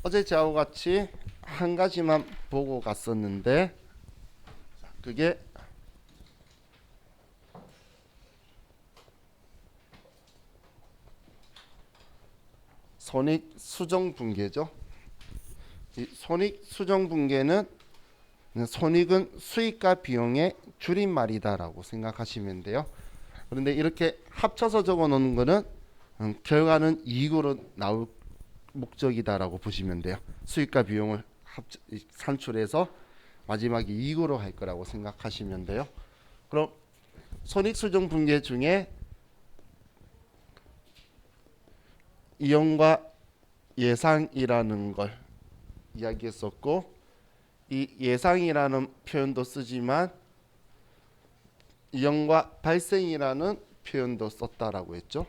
어제 저하고 같이 한 가지만 보고 갔었는데 그게 손익 수정 분계죠. 이 손익 수정 분계는 손익은 수익과 비용의 줄임말이다라고 생각하시면 돼요. 그런데 이렇게 합쳐서 적어 놓는 거는 결과는 이익으로 나올 목적이다라고 보시면 돼요. 수익과 비용을 산출해서 마지막에 이익으로 할 거라고 생각하시면 돼요. 그럼 손익 수정 분계 중에 이용과 예상이라는 걸 이야기했었고, 이 예상이라는 표현도 쓰지만 이용과 발생이라는 표현도 썼다라고 했죠.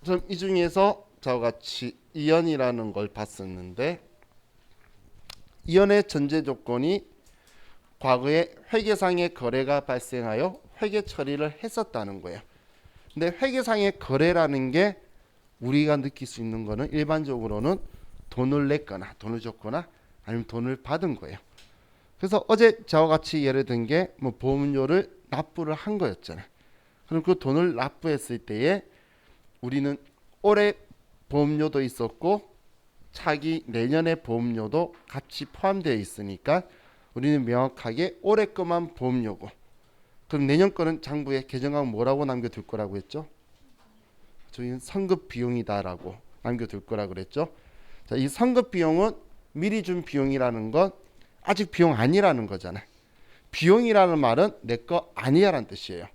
그럼 이 중에서 저와 같이 이연이라는 걸 봤었는데, 이연의 전제 조건이 과거에 회계상의 거래가 발생하여 회계 처리를 했었다는 거예요. 근데 회계상의 거래라는 게 우리가 느낄 수 있는 거는 일반적으로는 돈을 냈거나 돈을 줬거나 아니면 돈을 받은 거예요. 그래서 어제 저와 같이 예를 든 게 뭐 보험료를 납부를 한 거였잖아요. 그럼 그 돈을 납부했을 때에 우리는 올해 보험료도 있었고 차기 내년의 보험료도 같이 포함되어 있으니까 우리는 명확하게 올해 거만 보험료고, 그럼 내년 거는 장부에 계정하면 뭐라고 남겨둘 거라고 했죠? 저희는 선급 비용이다라고 남겨둘 거라고 그랬죠. 자, 이 선급 비용은 미리 준 비용이라는 건 아직 비용 아니라는 거잖아요. 비용이라는 말은 내 거 아니야라는 뜻이에요.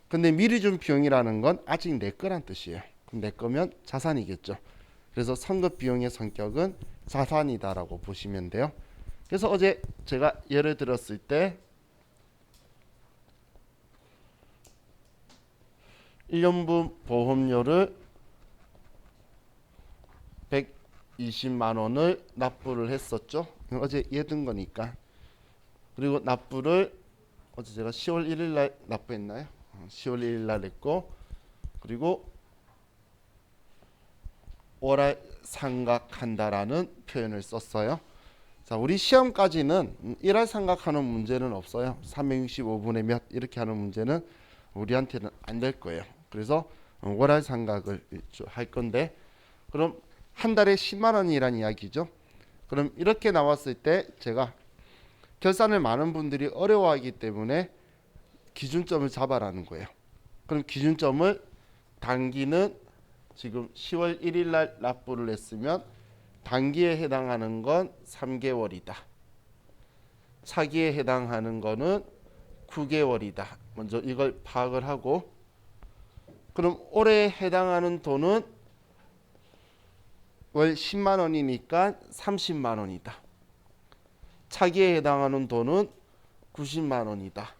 근데 미리 준 비용이라는 건 아직 내 거란 뜻이에요. 그럼 내 거면 자산이겠죠. 그래서 선급 비용의 성격은 자산이다라고 보시면 돼요. 그래서 어제 제가 예를 들었을 때 1년분 보험료를 120만 원을 납부를 했었죠. 어제 예든 거니까. 그리고 납부를 어제 제가 10월 1일 날 납부했나요? 10월 1일 날 했고, 그리고 월할 상각한다라는 표현을 썼어요. 자, 우리 시험까지는 일할 상각하는 문제는 없어요. 365분의 몇 이렇게 하는 문제는 우리한테는 안 될 거예요. 그래서 월할 상각을 할 건데, 그럼 한 달에 10만 원이란 이야기죠. 그럼 이렇게 나왔을 때 제가 결산을 많은 분들이 어려워하기 때문에 기준점을 잡아라는 거예요. 그럼 기준점을 단기는 지금 10월 1일 날 납부를 했으면 단기에 해당하는 건 3개월이다. 차기에 해당하는 거는 9개월이다. 먼저 이걸 파악을 하고, 그럼 올해에 해당하는 돈은 월 10만 원이니까 30만 원이다. 차기에 해당하는 돈은 90만 원이다.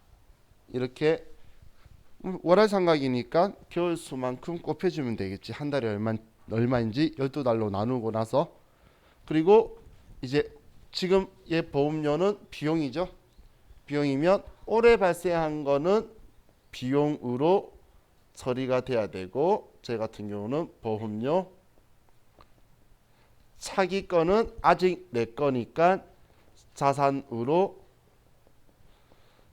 이렇게 월할 상각이니까 개월 수만큼 곱해주면 되겠지. 한 달에 얼마인지 12달로 나누고 나서. 그리고 이제 지금 얘 보험료는 비용이죠. 비용이면 올해 발생한 거는 비용으로 처리가 돼야 되고, 제 같은 경우는 보험료, 차기 거는 아직 내 거니까 자산으로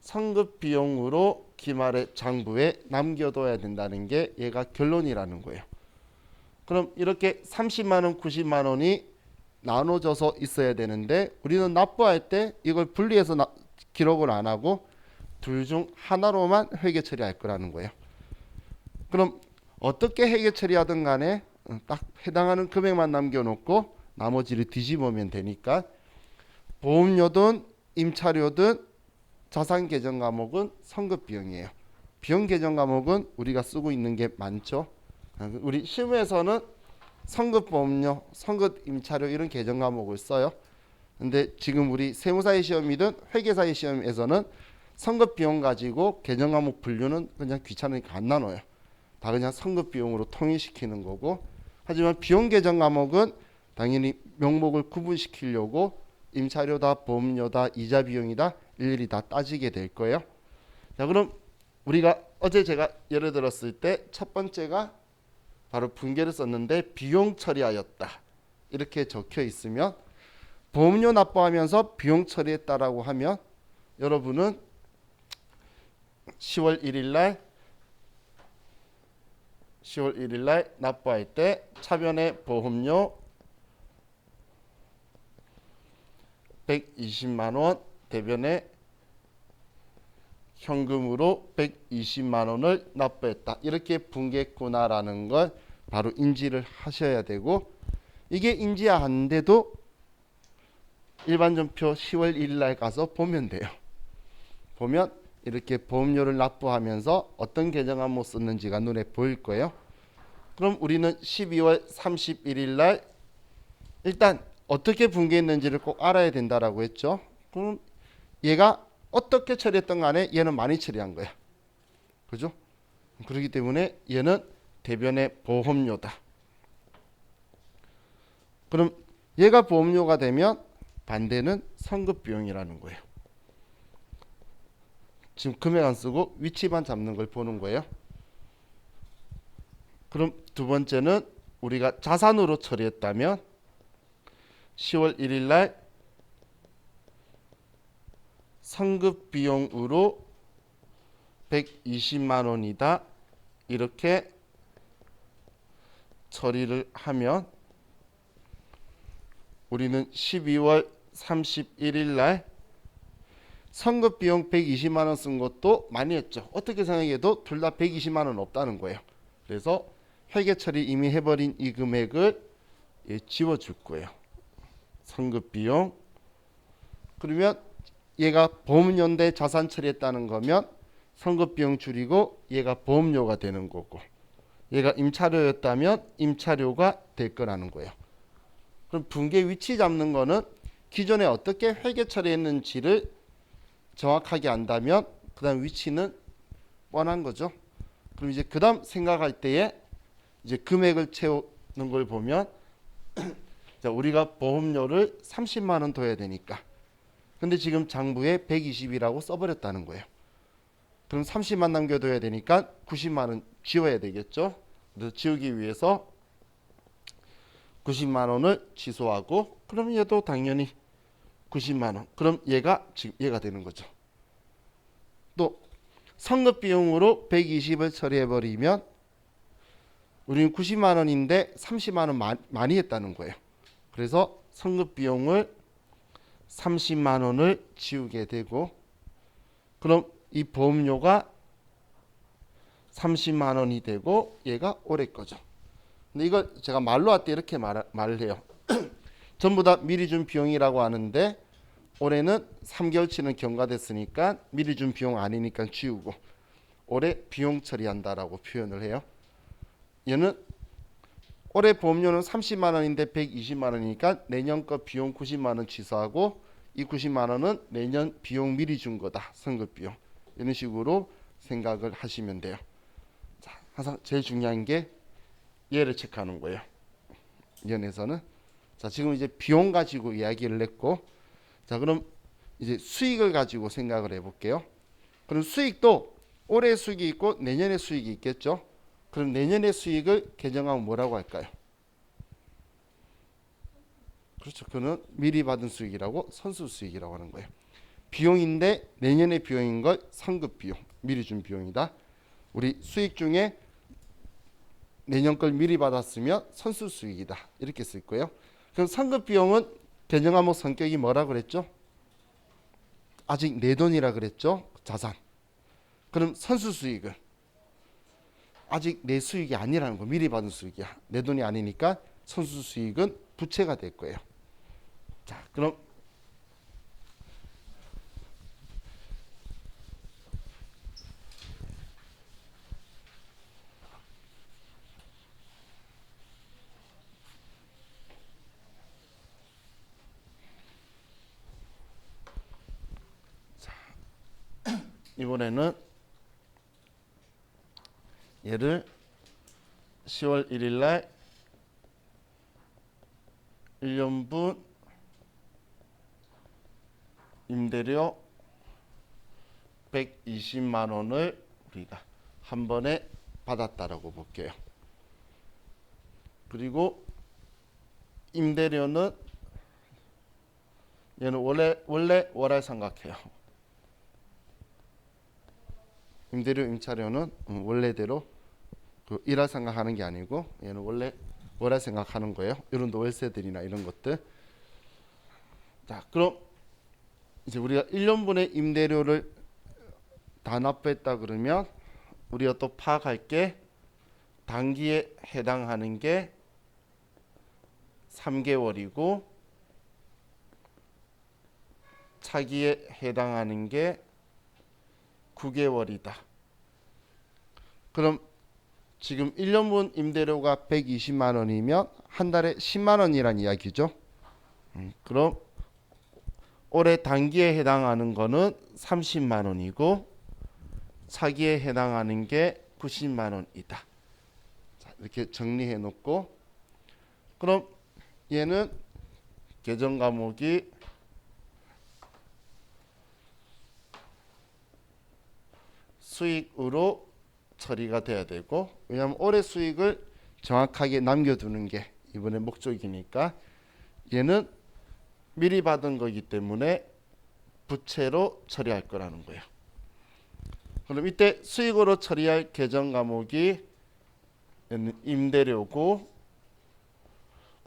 선급 비용으로 기말에 장부에 남겨둬야 된다는 게 얘가 결론이라는 거예요. 그럼 이렇게 30만 원, 90만 원이 나눠져서 있어야 되는데 우리는 납부할 때 이걸 분리해서 기록을 안 하고 둘 중 하나로만 회계 처리할 거라는 거예요. 그럼 어떻게 회계 처리하든 간에 딱 해당하는 금액만 남겨놓고 나머지를 뒤집으면 되니까 보험료든 임차료든 자산 계정 과목은 선급 비용이에요. 비용 계정 과목은 우리가 쓰고 있는 게 많죠. 우리 실무에서는 선급 보험료, 선급 임차료 이런 계정 과목을 써요. 근데 지금 우리 세무사의 시험이든 회계사의 시험에서는 선급 비용 가지고 계정 과목 분류는 그냥 귀찮으니까 안 나눠요. 다 그냥 선급 비용으로 통일시키는 거고, 하지만 비용 계정 과목은 당연히 명목을 구분시키려고 임차료다, 보험료다, 이자 비용이다 일일이 다 따지게 될 거예요. 자, 그럼 우리가 어제 제가 예를 들었을 때 첫 번째가 바로 분계를 썼는데 비용 처리하였다. 이렇게 적혀 있으면 보험료 납부하면서 비용 처리했다라고 하면 여러분은 10월 1일 날 납부할 때 차변의 보험료 120만 원, 대변에 현금으로 120만 원을 납부했다. 이렇게 분개했구나라는 걸 바로 인지를 하셔야 되고, 이게 인지 안 돼도 일반전표 10월 1일 날 가서 보면 돼요. 보면 이렇게 보험료를 납부하면서 어떤 계정 항목 썼는지가 눈에 보일 거예요. 그럼 우리는 12월 31일 날 일단 어떻게 분개했는지를 꼭 알아야 된다라고 했죠. 그럼 얘가 어떻게 처리했던 간에 얘는 많이 처리한 거야. 그죠? 그렇기 때문에 얘는 대변의 보험료다. 그럼 얘가 보험료가 되면 반대는 선급비용이라는 거예요. 지금 금액 안 쓰고 위치만 잡는 걸 보는 거예요. 그럼 두 번째는 우리가 자산으로 처리했다면 10월 1일 날 선급비용으로 120만 원이다. 이렇게 처리를 하면 우리는 12월 31일 날 선급비용 120만 원 쓴 것도 많이 했죠. 어떻게 생각해도 둘 다 120만 원 없다는 거예요. 그래서 회계 처리 이미 해버린 이 금액을 지워줄 거예요. 선급비용. 그러면 얘가 보험료인데 자산 처리했다는 거면 선급비용 줄이고 얘가 보험료가 되는 거고, 얘가 임차료였다면 임차료가 될 거라는 거예요. 그럼 분계 위치 잡는 거는 기존에 어떻게 회계 처리했는지를 정확하게 안다면 그 다음 위치는 뻔한 거죠. 그럼 이제 그 다음 생각할 때에 이제 금액을 채우는 걸 보면 자, 우리가 보험료를 30만 원 둬야 되니까, 근데 지금 장부에 120이라고 써버렸다는 거예요. 그럼 30만 남겨둬야 되니까 90만 원 지워야 되겠죠. 그래서 지우기 위해서 90만 원을 취소하고, 그럼 얘도 당연히 90만 원. 그럼 얘가 지금 얘가 되는 거죠. 또 선급 비용으로 120을 처리해 버리면 우리는 90만 원인데 30만 원 많이 했다는 거예요. 그래서 선급 비용을 30만 원을 지우게 되고, 그럼 이 보험료가 30만 원이 되고 얘가 올해 거죠. 근데 이걸 제가 말로 할 때 이렇게 말을 해요. 전부 다 미리 준 비용이라고 하는데 올해는 3개월치는 경과됐으니까 미리 준 비용 아니니까 지우고 올해 비용 처리한다라고 표현을 해요. 얘는 올해 보험료는 30만 원인데 120만 원이니까 내년 거 비용 90만 원 취소하고 이 90만 원은 내년 비용 미리 준 거다. 선급 비용. 이런 식으로 생각을 하시면 돼요. 자, 항상 제일 중요한 게 얘를 체크하는 거예요. 연에서는. 자, 지금 이제 비용 가지고 이야기를 했고, 자, 그럼 이제 수익을 가지고 생각을 해볼게요. 그럼 수익도 올해 수익이 있고 내년의 수익이 있겠죠. 그럼 내년의 수익을 계정하면 뭐라고 할까요? 그렇죠. 그는 미리 받은 수익이라고 선수 수익이라고 하는 거예요. 비용인데 내년의 비용인 걸 선급 비용, 미리 준 비용이다. 우리 수익 중에 내년 걸 미리 받았으면 선수 수익이다. 이렇게 쓸 거예요. 그럼 선급 비용은 계정 항목 성격이 뭐라 그랬죠? 아직 내 돈이라 그랬죠? 자산. 그럼 선수 수익은 아직 내 수익이 아니라는 거. 미리 받은 수익이야. 내 돈이 아니니까 선수 수익은 부채가 될 거예요. 자, 그럼 이번에는 얘를 10월 1일 날 1년분 임대료 120만 원을 우리가 한 번에 받았다라고 볼게요. 그리고 임대료는 얘는 원래 월할 삼각해요. 임대료 임차료는 원래대로 그 일할 생각하는 게 아니고 얘는 원래 월할 생각하는 거예요. 이런 월세들이나 이런 것들. 자, 그럼 이제 우리가 1년분의 임대료를 다 납부했다 그러면 우리가 또 파악할 게 단기에 해당하는 게 3개월이고 차기에 해당하는 게 9개월이다. 그럼 지금 1년분 임대료가 120만 원이면 한 달에 10만 원이란 이야기죠. 그럼 올해 단기에 해당하는 거는 30만 원이고 차기에 해당하는 게 90만 원이다. 자, 이렇게 정리해 놓고 그럼 얘는 계정 과목이 수익으로 처리가 돼야 되고 왜냐하면 올해 수익을 정확하게 남겨두는 게 이번에 목적이니까 얘는 미리 받은 거기 때문에 부채로 처리할 거라는 거예요. 그럼 이때 수익으로 처리할 계정 과목이 얘는 임대료고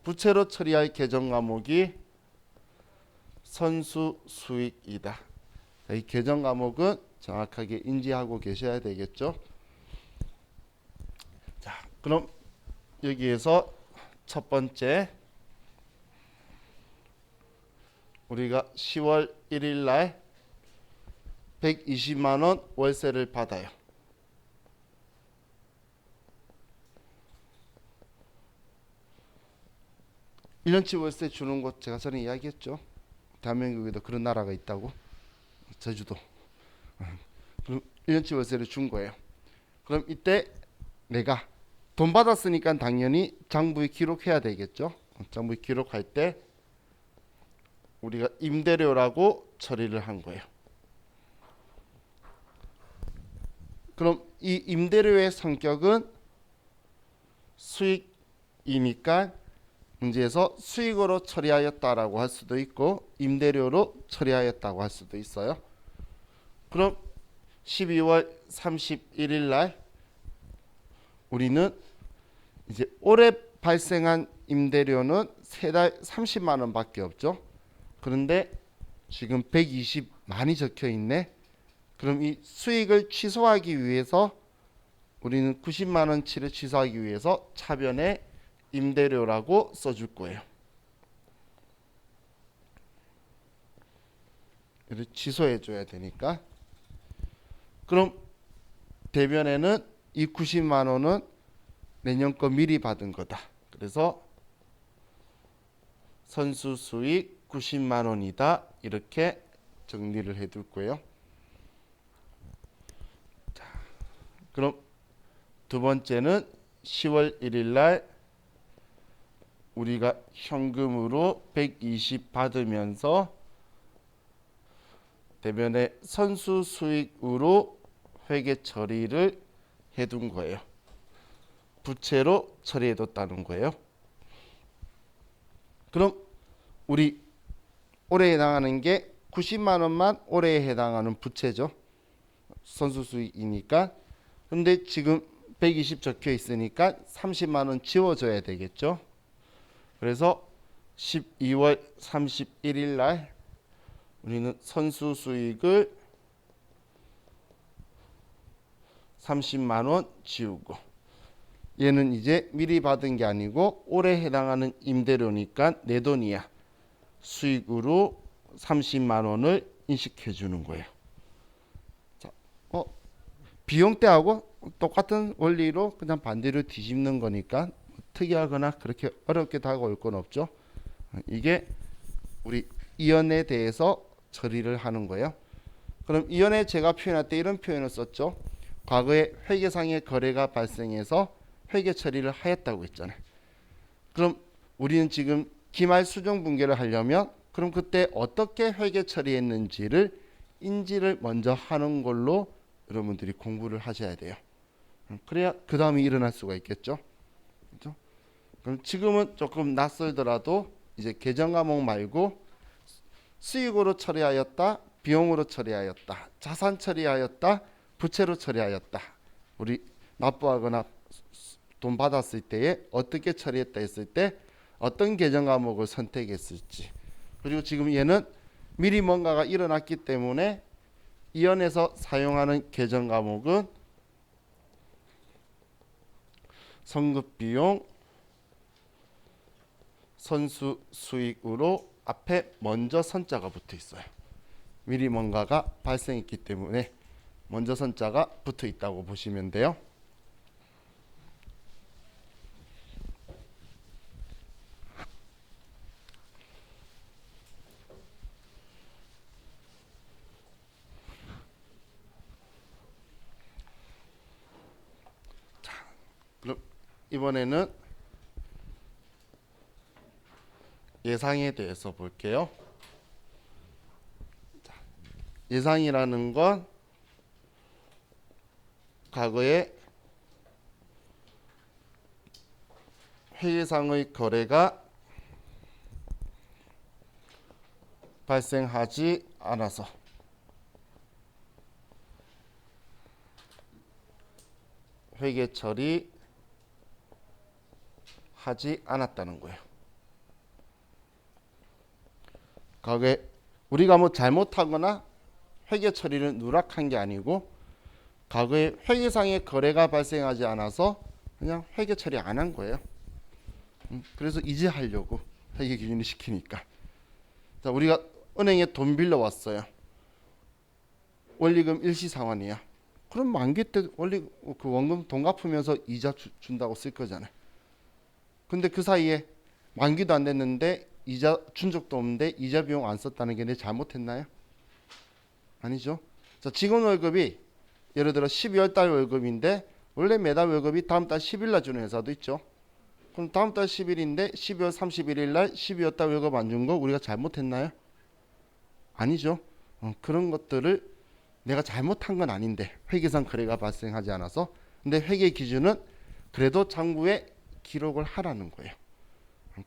부채로 처리할 계정 과목이 선수 수익이다. 이 계정 과목은 정확하게 인지하고 계셔야 되겠죠. 자, 그럼 여기에서 첫 번째 우리가 10월 1일 날 120만 원 월세를 받아요. (1년치) 월세 주는 곳 제가 전에 이야기했죠. 대한민국에도 그런 나라가 있다고. 제주도. 그럼 1년치 월세를 준 거예요. 그럼 이때 내가 돈 받았으니까 당연히 장부에 기록해야 되겠죠. 장부에 기록할 때 우리가 임대료라고 처리를 한 거예요. 그럼 이 임대료의 성격은 수익이니까 문제에서 수익으로 처리하였다라고 할 수도 있고 임대료로 처리하였다고 할 수도 있어요. 그럼 12월 31일 날 우리는 이제 올해 발생한 임대료는 세 달 30만 원밖에 없죠. 그런데 지금 120만이 적혀 있네. 그럼 이 수익을 취소하기 위해서 우리는 90만 원치를 취소하기 위해서 차변에 임대료라고 써줄 거예요. 이를 취소해 줘야 되니까. 그럼 대변에는 이 90만 원은 내년 거 미리 받은 거다. 그래서 선수 수익 90만 원이다. 이렇게 정리를 해 둘 거예요. 자, 그럼 두 번째는 10월 1일 날 우리가 현금으로 120 받으면서 대변에 선수 수익으로 회계 처리를 해둔 거예요. 부채로 처리해뒀다는 거예요. 그럼 우리 올해 해당하는 게 90만 원만 올해에 해당하는 부채죠. 선수 수익이니까. 근데 지금 120 적혀 있으니까 30만 원 지워줘야 되겠죠. 그래서 12월 31일 날 우리는 선수 수익을 30만 원 지우고 얘는 이제 미리 받은 게 아니고 올해 해당하는 임대료니까 내 돈이야. 수익으로 30만 원을 인식해 주는 거예요. 자, 비용 때하고 똑같은 원리로 그냥 반대로 뒤집는 거니까 특이하거나 그렇게 어렵게 다가올 건 없죠. 이게 우리 이연에 대해서 처리를 하는 거예요. 그럼 이연에 제가 표현할 때 이런 표현을 썼죠. 과거에 회계상의 거래가 발생해서 회계 처리를 하였다고 했잖아요. 그럼 우리는 지금 기말 수정 분계를 하려면 그럼 그때 어떻게 회계 처리했는지를 인지를 먼저 하는 걸로 여러분들이 공부를 하셔야 돼요. 그래야 그 다음에 일어날 수가 있겠죠. 그렇죠? 그럼 지금은 조금 낯설더라도 이제 계정 과목 말고 수익으로 처리하였다, 비용으로 처리하였다, 자산 처리하였다, 부채로 처리하였다. 우리 납부하거나 돈 받았을 때에 어떻게 처리했다 했을 때 어떤 계정 과목을 선택했을지. 그리고 지금 얘는 미리 뭔가가 일어났기 때문에 이연에서 사용하는 계정 과목은 선급 비용, 선수 수익으로 앞에 먼저 선자가 붙어 있어요. 미리 뭔가가 발생했기 때문에 먼저 선자가 붙어 있다고 보시면 돼요. 자, 그럼 이번에는 예상에 대해서 볼게요. 자, 예상이라는 건 과거에 회계상의 거래가 발생하지 않아서 회계 처리하지 않았다는 거예요. 과거에 우리가 뭐 잘못하거나 회계 처리를 누락한 게 아니고 과거에 회계상의 거래가 발생하지 않아서 그냥 회계 처리 안 한 거예요. 그래서 이제 하려고 회계 기준을 시키니까. 자, 우리가 은행에 돈 빌려 왔어요. 원리금 일시상환이야. 그럼 만기 때 원리 그 원금 돈 갚으면서 이자 준다고 쓸 거잖아요. 근데 그 사이에 만기도 안 됐는데 이자 준 적도 없는데 이자 비용 안 썼다는 게 내 잘못했나요? 아니죠. 자, 직원 월급이 예를 들어 12월 달 월급인데 원래 매달 월급이 다음 달 10일 날 주는 회사도 있죠. 그럼 다음 달 10일인데 12월 31일 날 12월 달 월급 안 준 거 우리가 잘못했나요? 아니죠. 그런 것들을 내가 잘못한 건 아닌데 회계상 거래가 발생하지 않아서 근데 회계 기준은 그래도 장부에 기록을 하라는 거예요.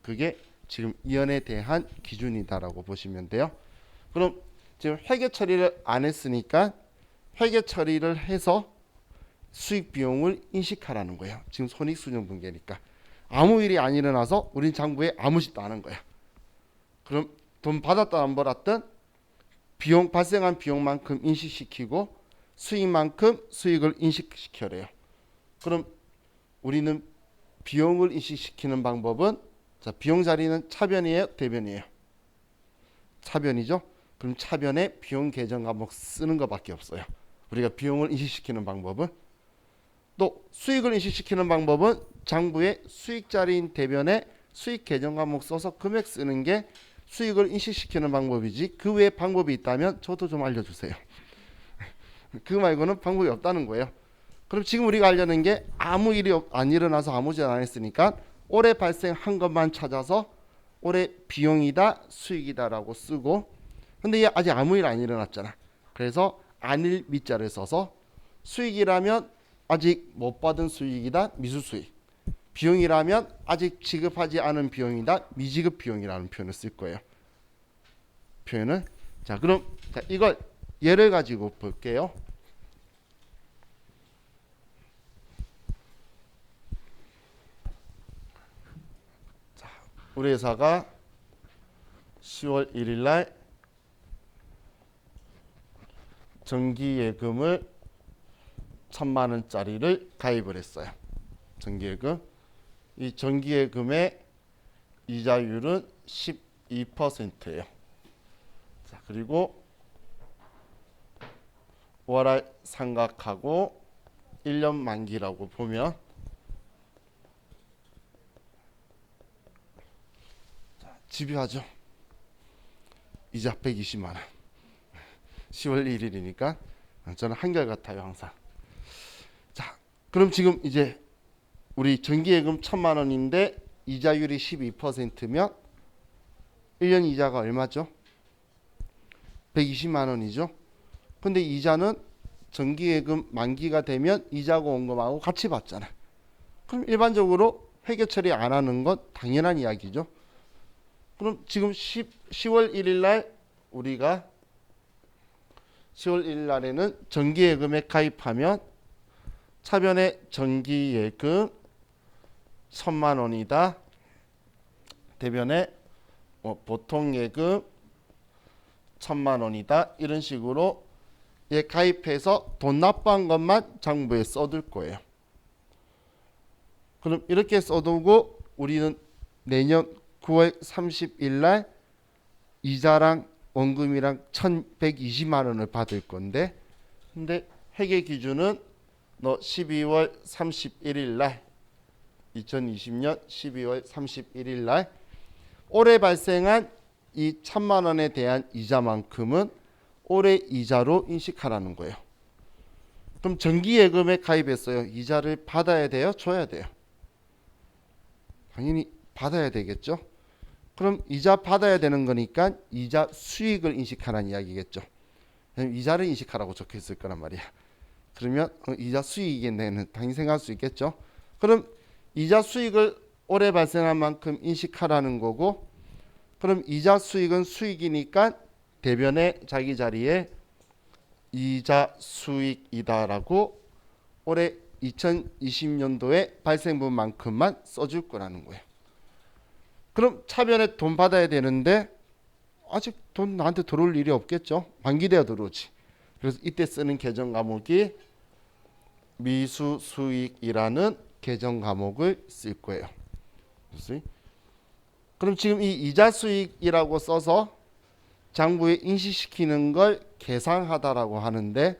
그게 지금 이연에 대한 기준이다라고 보시면 돼요. 그럼 지금 회계 처리를 안 했으니까 회계 처리를 해서 수익 비용을 인식하라는 거예요. 지금 손익수정분계니까 아무 일이 안 일어나서 우린 장부에 아무 짓도 안 한 거야. 그럼 돈 받았든 안 받았든 비용 발생한 비용만큼 인식시키고 수익만큼 수익을 인식시켜래요. 그럼 우리는 비용을 인식시키는 방법은 자, 비용 자리는 차변이에요, 대변이에요? 차변이죠. 그럼 차변에 비용 계정 과목 쓰는 것밖에 없어요. 우리가 비용을 인식시키는 방법은 또 수익을 인식시키는 방법은 장부에 수익 자리인 대변에 수익 계정 과목 써서 금액 쓰는 게 수익을 인식시키는 방법이지 그 외에 방법이 있다면 저도 좀 알려주세요. 그 말고는 방법이 없다는 거예요. 그럼 지금 우리가 하려는 게 아무 일이 안 일어나서 아무 짓 안 했으니까 올해 발생한 것만 찾아서 올해 비용이다 수익이다라고 쓰고 근데 얘 아직 아무 일 안 일어났잖아. 그래서 안일 밑자를 써서 수익이라면 아직 못 받은 수익이다 미수수익 비용이라면 아직 지급하지 않은 비용이다 미지급 비용이라는 표현을 쓸 거예요. 표현을 자 그럼 자, 이걸 예를 가지고 볼게요. 자, 우리 회사가 10월 1일 날 정기예금을 1,000만 원짜리를 가입을 했어요. 정기예금. 이 정기예금의 이자율은 12%예요. 자, 그리고 월할 상각하고 1년 만기라고 보면 자, 집요하죠. 이자 120만 원. 10월 1일이니까 저는 한결같아요 항상. 자, 그럼 지금 이제 우리 정기예금 1,000만 원인데 이자율이 12%면 1년 이자가 얼마죠? 120만 원이죠. 근데 이자는 정기예금 만기가 되면 이자고 원금하고 같이 받잖아요. 그럼 일반적으로 회계 처리 안 하는 건 당연한 이야기죠. 그럼 지금 10월 1일 날 우리가 10월 1일 날에는 정기예금에 가입하면 차변에 정기예금 1,000만 원이다. 대변에 보통예금 1,000만 원이다. 이런 식으로 가입해서 돈 납부한 것만 장부에 써둘 거예요. 그럼 이렇게 써두고 우리는 내년 9월 30일 날 이자랑 원금이랑 1,120만 원을 받을 건데, 근데 회계 기준은 너 12월 31일 날 2020년 12월 31일 날 올해 발생한 이 1,000만 원에 대한 이자만큼은 올해 이자로 인식하라는 거예요. 그럼 정기예금에 가입했어요. 이자를 받아야 돼요? 줘야 돼요? 당연히 받아야 되겠죠. 그럼 이자 받아야 되는 거니까 이자 수익을 인식하라는 이야기겠죠. 이자를 인식하라고 적혀있을 거란 말이야. 그러면 이자 수익이겠네는 당연히 생각할 수 있겠죠. 그럼 이자 수익을 올해 발생한 만큼 인식하라는 거고, 그럼 이자 수익은 수익이니까 대변에 자기 자리에 이자 수익이다라고 올해 2020년도에 발생분만큼만 써줄 거라는 거예요. 그럼 차변에 돈 받아야 되는데 아직 돈 나한테 들어올 일이 없겠죠. 만기돼야 들어오지. 그래서 이때 쓰는 계정 과목이 미수수익이라는 계정 과목을 쓸 거예요. 그럼 지금 이 이자 수익이라고 써서 장부에 인식시키는 걸 계상하다라고 하는데,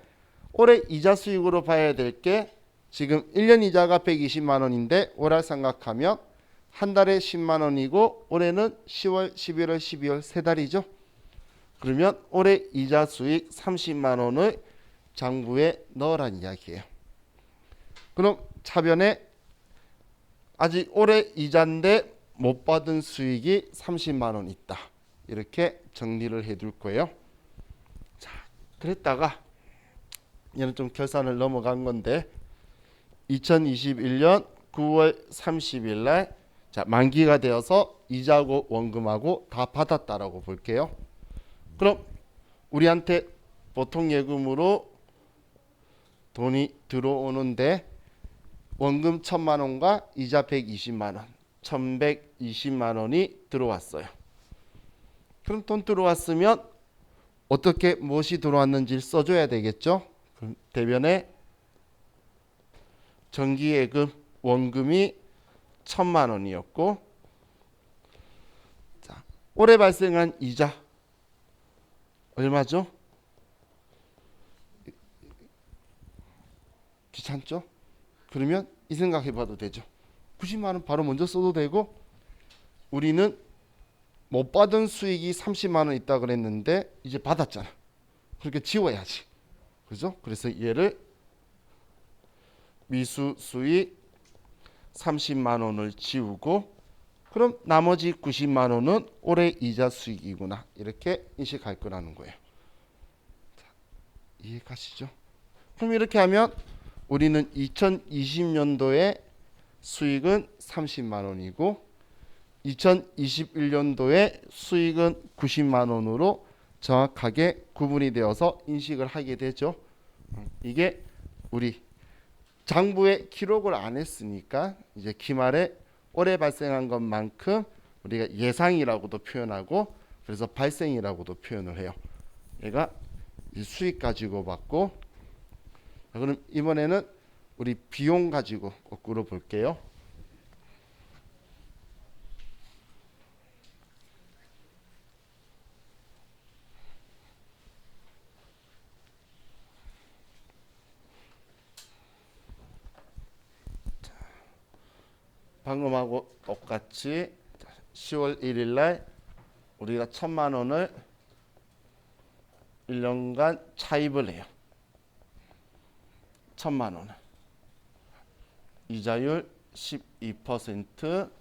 올해 이자 수익으로 봐야 될 게 지금 1년 이자가 120만 원인데 올해 생각하면 한 달에 10만 원이고 올해는 10월, 11월, 12월 세 달이죠. 그러면 올해 이자 수익 30만 원을 장부에 넣으란 이야기예요. 그럼 차변에 아직 올해 이자인데 못 받은 수익이 30만 원 있다. 이렇게 정리를 해둘 거예요. 자, 그랬다가 얘는 좀 결산을 넘어간 건데 2021년 9월 30일 날 만기가 되어서 이자고 원금하고 다 받았다라고 볼게요. 그럼 우리한테 보통 예금으로 돈이 들어오는데 원금 1,000만 원과 이자 120만 원, 1,120만 원이 들어왔어요. 그럼 돈 들어왔으면 어떻게 무엇이 들어왔는지를 써줘야 되겠죠. 그럼 대변에 정기예금 원금이 1,000만 원이었고, 자, 올해 발생한 이자 얼마죠? 귀찮죠? 그러면 이 생각해봐도 되죠. 90만 원 바로 먼저 써도 되고, 우리는 못 받은 수익이 30만 원 있다 그랬는데 이제 받았잖아. 그렇게 지워야지. 그죠? 그래서 얘를 미수 수익 30만 원을 지우고, 그럼 나머지 90만 원은 올해 이자 수익이구나. 이렇게 인식할 거라는 거예요. 자, 이해가시죠? 그럼 이렇게 하면 우리는 2020년도에 수익은 30만 원이고 2021년도에 수익은 90만 원으로 정확하게 구분이 되어서 인식을 하게 되죠. 이게 우리 장부에 기록을 안 했으니까 이제 기말에 올해 발생한 것만큼 우리가 예상이라고도 표현하고, 그래서 발생이라고도 표현을 해요. 얘가 수익 가지고 받고, 그럼 이번에는 우리 비용 가지고 거꾸로 볼게요. 방금하고 똑같이 10월 1일 날 우리가 1,000만 원을 1년간 차입을 해요. 1,000만 원을. 이자율 12%,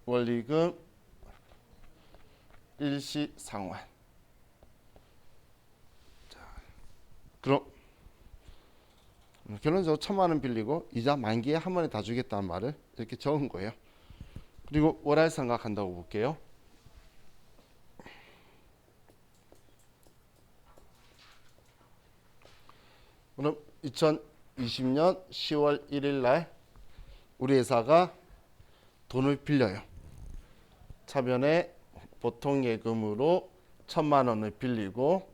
원리금 일시 상환. 자, 그럼 결론적으로 1,000만 원 빌리고 이자 만기에 한 번에 다 주겠다는 말을 이렇게 적은 거예요. 그리고 월할 생각한다고 볼게요. 그럼 2020년 10월 1일 날 우리 회사가 돈을 빌려요. 차변에 보통 예금으로 1,000만 원을 빌리고,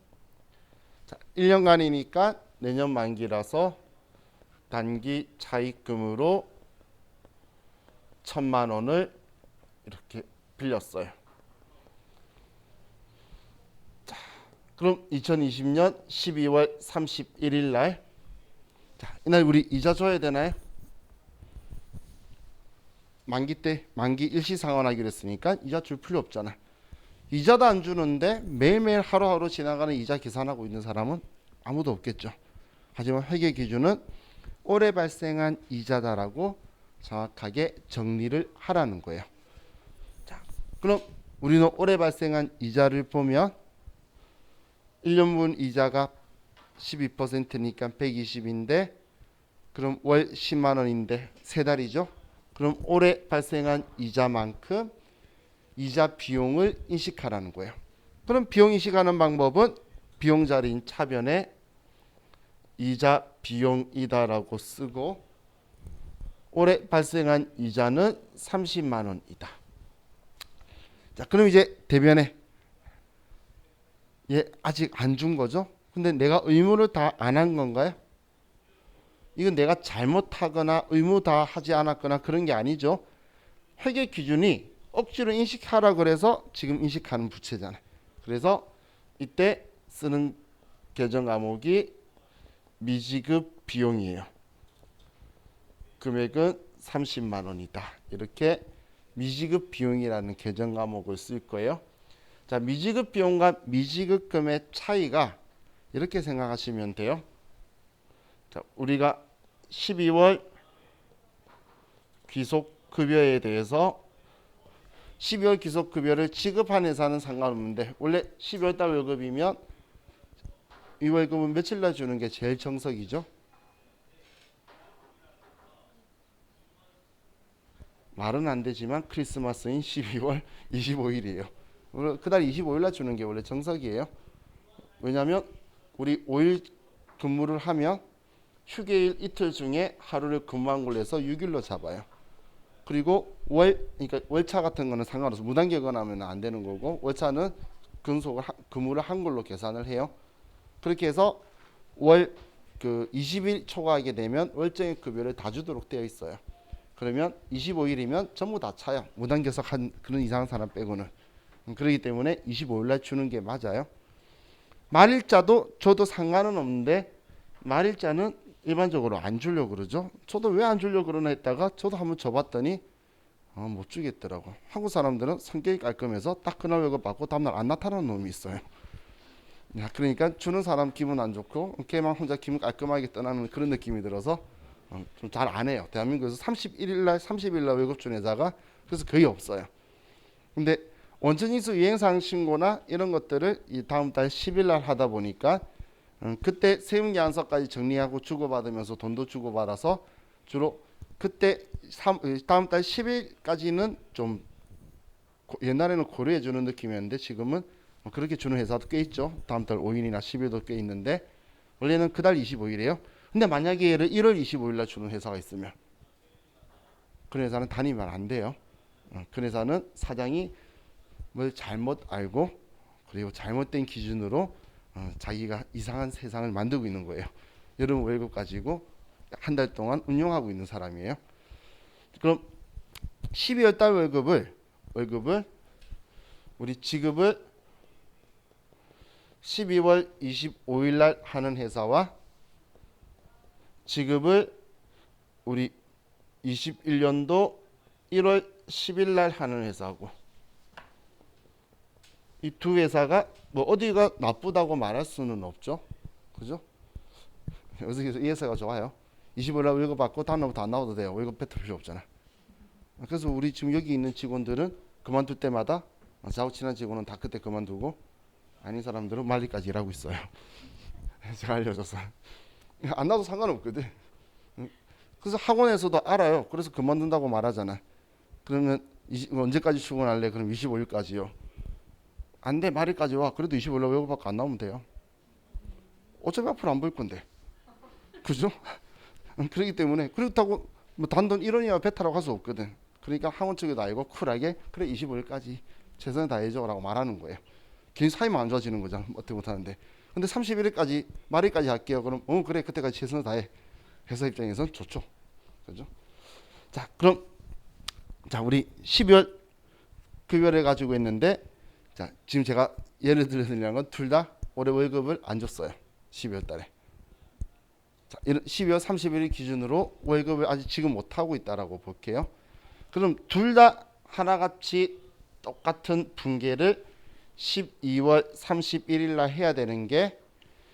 자, 1년간이니까 내년 만기라서 단기 차입금으로 1,000만 원을 이렇게 빌렸어요. 자, 그럼 2020년 12월 31일 날, 자, 이날 우리 이자 줘야 되나요? 만기 때 만기 일시상환하기로 했으니까 이자 줄 필요 없잖아. 이자도 안 주는데 매일매일 하루하루 지나가는 이자 계산하고 있는 사람은 아무도 없겠죠. 하지만 회계 기준은 올해 발생한 이자다라고 정확하게 정리를 하라는 거예요. 자, 그럼 우리는 올해 발생한 이자를 보면 1년분 이자가 12%니까 120인데 그럼 월 10만 원인데 세 달이죠. 그럼 올해 발생한 이자만큼 이자 비용을 인식하라는 거예요. 그럼 비용 인식하는 방법은 비용 자리인 차변에 이자 비용이다라고 쓰고 올해 발생한 이자는 30만 원이다. 자, 그럼 이제 대변에 얘 아직 안 준 거죠? 근데 내가 의무를 다 안 한 건가요? 이건 내가 잘못하거나 의무 다 하지 않았거나 그런 게 아니죠. 회계 기준이 억지로 인식하라 그래서 지금 인식하는 부채잖아요. 그래서 이때 쓰는 계정 과목이 미지급 비용이에요. 금액은 30만 원이다. 이렇게 미지급 비용이라는 계정 과목을 쓸 거예요. 자, 미지급 비용과 미지급금의 차이가 이렇게 생각하시면 돼요. 자, 우리가 12월 귀속급여에 대해서 12월 귀속급여를 지급한 회사는 상관없는데 원래 12월 달 월급이면 이 월급은 며칠 날 주는 게 제일 정석이죠. 말은 안 되지만 크리스마스인 12월 25일이에요. 그달 25일 날 주는 게 원래 정석이에요. 왜냐하면 우리 5일 근무를 하면 휴게일 이틀 중에 하루를 근무한 걸로 해서 6일로 잡아요. 그리고 그러니까 월차 같은 거는 상관없어. 무단결근하면 안 되는 거고 월차는 근무를 한 걸로 계산을 해요. 그렇게 해서 월 20일 초과하게 되면 월정액 급여를 다 주도록 되어 있어요. 그러면 25일이면 전부 다 차요. 무단결석한 그런 이상한 사람 빼고는. 그렇기 때문에 25일 날 주는 게 맞아요. 말일자도 줘도 상관은 없는데 말일자는 일반적으로 안 주려고 그러죠. 저도 왜 안 주려고 그러나 했다가 저도 한번 줘봤더니 못 주겠더라고. 한국 사람들은 성격이 깔끔해서 딱 그날 월급 받고 다음날 안 나타나는 놈이 있어요. 야, 그러니까 주는 사람 기분 안 좋고 걔만 혼자 기분 깔끔하게 떠나는 그런 느낌이 들어서 좀 잘 안 해요. 대한민국에서 31일 날 30일 날 월급 준 회사가 그래서 거의 없어요. 근데 원천징수 유행사항 신고나 이런 것들을 이 다음 달 10일 날 하다 보니까 그때 세금계산서까지 정리하고 주고받으면서 돈도 주고받아서 주로 그때 다음 달 10일까지는 좀 옛날에는 고려해 주는 느낌이었는데 지금은 그렇게 주는 회사도 꽤 있죠. 다음 달 5일이나 10일도 꽤 있는데 원래는 그달 25일이에요. 근데 만약에 얘를 1월 25일 날 주는 회사가 있으면 그런 회사는 단위면 안 돼요. 그런 회사는 사장이 뭘 잘못 알고 그리고 잘못된 기준으로 자기가 이상한 세상을 만들고 있는 거예요. 여러분 월급 가지고 한 달 동안 운용하고 있는 사람이에요. 그럼 12월 달 월급을 우리 지급을 12월 25일 날 하는 회사와 지급을 우리 21년도 1월 10일 날 하는 회사고 이 두 회사가 뭐 어디가 나쁘다고 말할 수는 없죠. 그죠? 여기서 이 회사가 좋아요. 25일 날 월급 받고 다음날부터 안 나와도 돼요. 월급 뱉을 필요 없잖아. 그래서 우리 지금 여기 있는 직원들은 그만둘 때마다 저하고 친한 직원은 다 그때 그만두고 아닌 사람들은 말리까지 일하고 있어요. 제가 알려줘서 안 나도 상관없거든. 그래서 학원에서도 알아요. 그래서 그만둔다고 말하잖아. 그러면 언제까지 출근할래? 그럼 25일까지요. 안 돼, 말일까지 와. 그래도 25일 외국밖에 안 나오면 돼요. 어차피 앞으로 안 볼 건데. 그죠? 그렇기 때문에 그렇다고 뭐 단돈 1원이야 배 타라고 할 수 없거든. 그러니까 학원 측에도 알고 쿨하게 그래 25일까지 최선을 다해줘라고 말하는 거예요. 괜히 사이만 안 좋아지는 거잖아. 어떻게 못하는데. 근데 31일까지 말일까지 할게요. 그럼 그래 그때까지 최선을 다해. 회사 입장에선 좋죠. 그죠? 자 그럼 자 우리 12월 급여를 가지고 있는데 자 지금 제가 예를 들으려는 건 둘 다 올해 월급을 안 줬어요. 12월 달에. 자, 12월 31일 기준으로 월급을 아직 지금 못 하고 있다라고 볼게요. 그럼 둘 다 하나같이 똑같은 분계를 12월 31일 날 해야 되는 게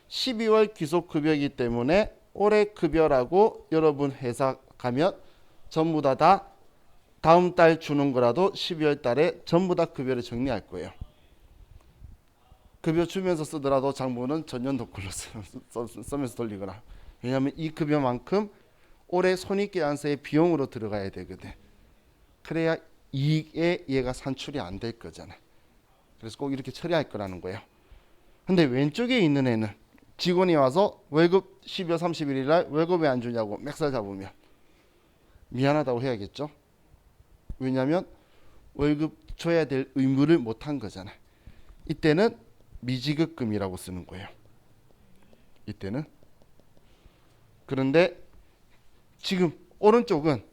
12월 기속 급여이기 때문에 올해 급여라고 여러분 회사 가면 전부 다 다음 달 주는 거라도 12월 달에 전부 다 급여를 정리할 거예요. 급여 주면서 쓰더라도 장부는 전년도 걸로 쓰면서 돌리거나. 왜냐하면 이 급여만큼 올해 손익계산서의 비용으로 들어가야 되거든. 그래야 이익에 얘가 산출이 안 될 거잖아. 그래서 꼭 이렇게 처리할 거라는 거예요. 근데 왼쪽에 있는 애는 직원이 와서 월급 12월 31일 날 월급 왜 안 주냐고 멱살 잡으면 미안하다고 해야겠죠. 왜냐하면 월급 줘야 될 의무를 못한 거잖아. 이때는 미지급금이라고 쓰는 거예요. 이때는. 그런데 지금 오른쪽은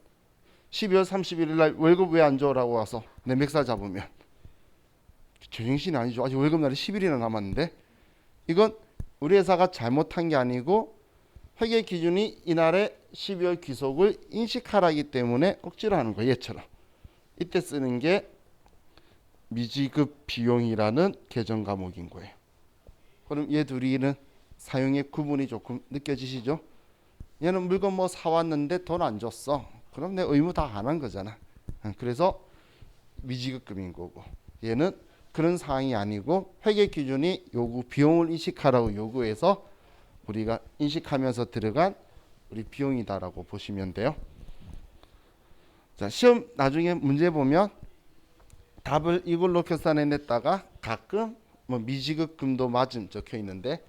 12월 31일 날 월급 왜 안 줘라고 와서 내 멱살 잡으면 제정신이 아니죠. 아직 월급날이 10일이나 남았는데 이건 우리 회사가 잘못한 게 아니고 회계 기준이 이날의 12월 귀속을 인식하라기 때문에 억지로 하는 거예요. 얘처럼. 이때 쓰는 게 미지급 비용이라는 계정 과목인 거예요. 그럼 얘 둘이는 사용의 구분이 조금 느껴지시죠? 얘는 물건 뭐 사왔는데 돈 안 줬어. 그럼 내 의무 다 안 한 거잖아. 그래서 미지급금인 거고 얘는 그런 상황이 아니고 회계 기준이 요구 비용을 인식하라고 요구해서 우리가 인식하면서 들어간 우리 비용이다라고 보시면 돼요. 자, 시험 나중에 문제 보면 답을 이걸로 계산해 냈다가 가끔 뭐 미지급금도 맞음 적혀 있는데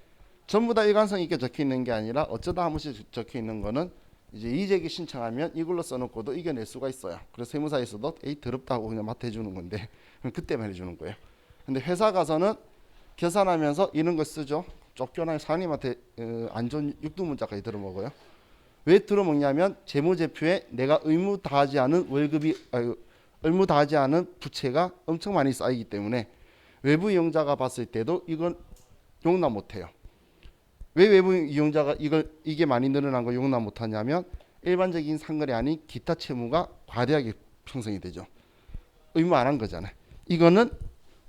전부 다 일관성 있게 적혀 있는 게 아니라 어쩌다 한 번씩 적혀 있는 거는 이제 이의제기 신청하면 이걸로 써놓고도 이겨낼 수가 있어요. 그래서 세무사에서도 에이 더럽다고 그냥 맡아 해주는 건데 그때만 해주는 거예요. 근데 회사 가서는 계산하면서 이런 거 쓰죠. 쫓겨나요. 사장님한테 안 좋은 육두문자까지 들어먹어요. 왜 들어먹냐면 재무제표에 내가 의무 다하지 않은 의무 다하지 않은 부채가 엄청 많이 쌓이기 때문에 외부 이용자가 봤을 때도 이건 용납 못해요. 왜 외부 이용자가 이게 많이 늘어난 거 용납 못하냐면 일반적인 상거래 아닌 기타 채무가 과대하게 형성이 되죠. 의무 안 한 거잖아요. 이거는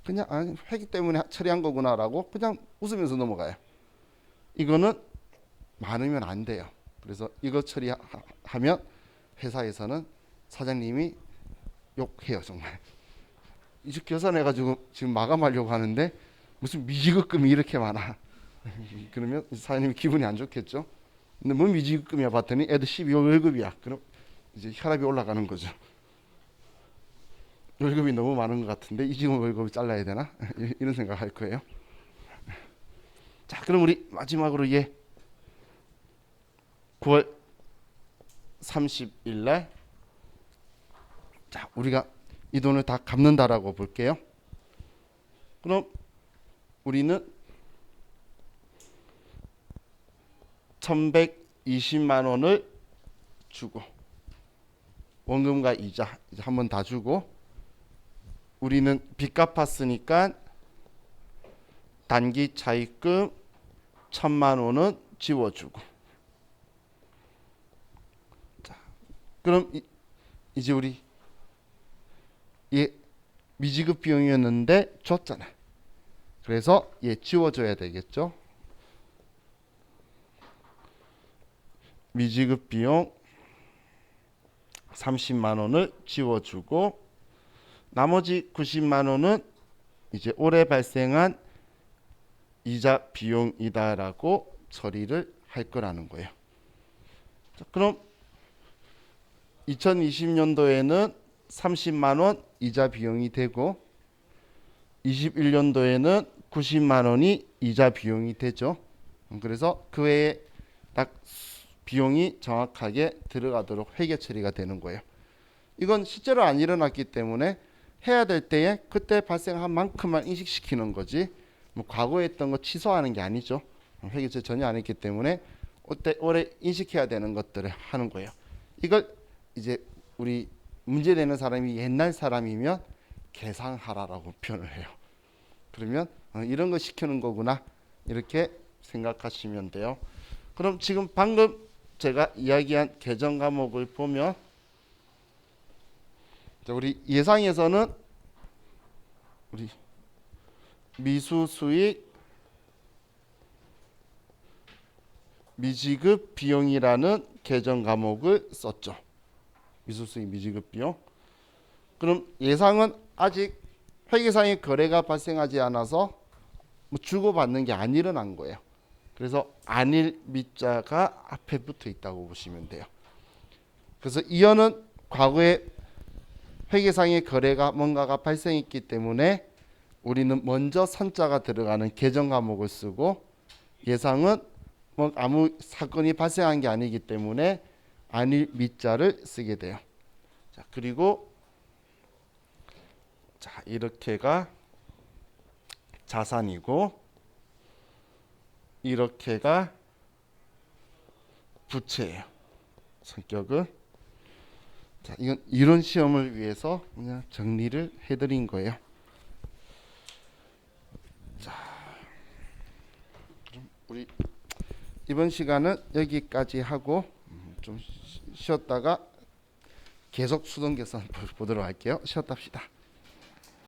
그냥 회계 때문에 처리한 거구나라고 그냥 웃으면서 넘어가요. 이거는 많으면 안 돼요. 그래서 이거 처리하면 회사에서는 사장님이 욕해요. 정말. 이제 계산해가지고 지금 마감하려고 하는데 무슨 미지급금이 이렇게 많아. 그러면 사장님이 기분이 안 좋겠죠. 근데 뭐 미지급금이야 봤더니 애들 12월 월급이야. 그럼 이제 혈압이 올라가는 거죠. 월급이 너무 많은 것 같은데 이 지금 월급을 잘라야 되나? 이런 생각할 거예요. 자, 그럼 우리 마지막으로 얘 9월 30일 날 자, 우리가 이 돈을 다 갚는다라고 볼게요. 그럼 우리는 1120만 원을 주고 원금과 이자 이제 한 번 다 주고 우리는 빚 갚았으니까 단기 차입금 1000만 원은 지워주고 자, 그럼 이제 우리 얘 미지급 비용이었는데 줬잖아. 그래서 얘 지워줘야 되겠죠. 미지급 비용 30만 원을 지워주고 나머지 90만 원은 이제 올해 발생한 이자 비용이다라고 처리를 할 거라는 거예요. 자, 그럼 2020년도에는 30만 원 이자 비용이 되고 21년도에는 90만 원이 이자 비용이 되죠. 그래서 그 외에 딱 비용이 정확하게 들어가도록 회계 처리가 되는 거예요. 이건 실제로 안 일어났기 때문에 해야 될 때에 그때 발생한 만큼만 인식시키는 거지 뭐 과거에 했던 거 취소하는 게 아니죠. 회계 처리 전혀 안 했기 때문에 올해 인식해야 되는 것들을 하는 거예요. 이걸 이제 우리 문제 내는 사람이 옛날 사람이면 계산하라라고 표현을 해요. 그러면 이런 거 시키는 거구나 이렇게 생각하시면 돼요. 그럼 지금 방금 제가 이야기한 계정 과목을 보면 우리 예상에서는 우리 미수수익 미지급 비용이라는 계정 과목을 썼죠. 미수수익 미지급 비용. 그럼 예상은 아직 회계상의 거래가 발생하지 않아서 뭐 주고받는 게 안 일어난 거예요. 그래서 안일 미자가 앞에 붙어 있다고 보시면 돼요. 그래서 이어는 과거에 회계상의 거래가 뭔가가 발생했기 때문에 우리는 먼저 선자가 들어가는 계정 과목을 쓰고 예상은 뭐 아무 사건이 발생한 게 아니기 때문에 안일 미자를 쓰게 돼요. 자, 그리고 자, 이렇게가 자산이고 이렇게가 부채예요. 성격은. 자, 이건 이론 시험을 위해서 그냥 정리를 해드린 거예요. 자, 그럼 우리 이번 시간은 여기까지 하고 좀 쉬었다가 계속 수동 계산 보도록 할게요. 쉬었다 합시다.